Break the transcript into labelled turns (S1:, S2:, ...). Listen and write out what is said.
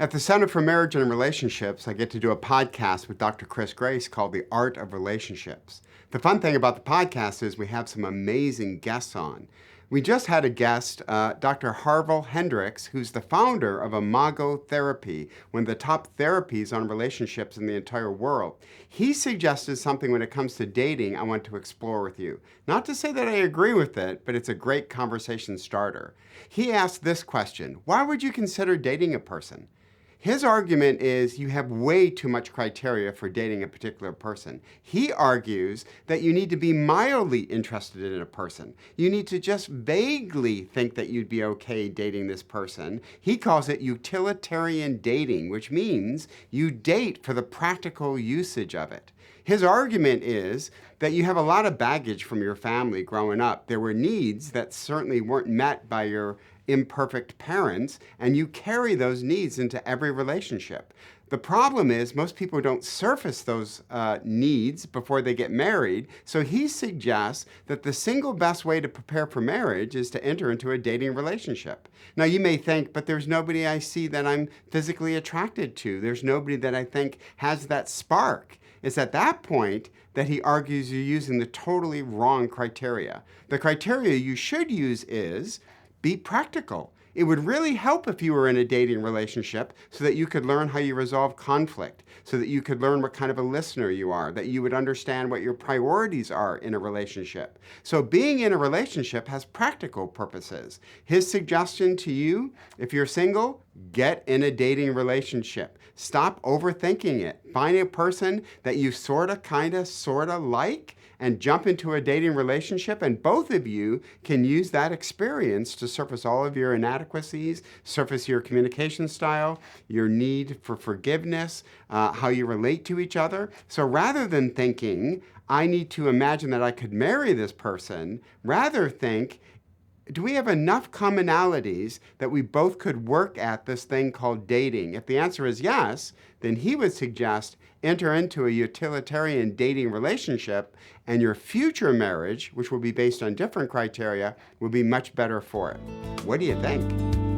S1: At the Center for Marriage and Relationships, I get to do a podcast with Dr. Chris Grace called The Art of Relationships. The fun thing about the podcast is we have some amazing guests on. We just had a guest, Dr. Harville Hendricks, who's the founder of Imago Therapy, one of the top therapies on relationships in the entire world. He suggested something when it comes to dating I want to explore with you. Not to say that I agree with it, but it's a great conversation starter. He asked this question: why would you consider dating a person? His argument is you have way too much criteria for dating a particular person. He argues that you need to be mildly interested in a person. You need to just vaguely think that you'd be okay dating this person. He calls it utilitarian dating, which means you date for the practical usage of it. His argument is that you have a lot of baggage from your family growing up. There were needs that certainly weren't met by your imperfect parents, and you carry those needs into every relationship. The problem is most people don't surface those needs before they get married, so he suggests that the single best way to prepare for marriage is to enter into a dating relationship. Now you may think, but there's nobody I see that I'm physically attracted to. There's nobody that I think has that spark. It's at that point that he argues you're using the totally wrong criteria. The criteria you should use is be practical. It would really help if you were in a dating relationship so that you could learn how you resolve conflict, so that you could learn what kind of a listener you are, that you would understand what your priorities are in a relationship. So being in a relationship has practical purposes. His suggestion to you, if you're single, get in a dating relationship. Stop overthinking it. Find a person that you sorta like, and jump into a dating relationship, and both of you can use that experience to surface all of your inadequacies, surface your communication style, your need for forgiveness, how you relate to each other. So rather than thinking, I need to imagine that I could marry this person, rather think, do we have enough commonalities that we both could work at this thing called dating? If the answer is yes, then he would suggest enter into a utilitarian dating relationship, and your future marriage, which will be based on different criteria, will be much better for it. What do you think?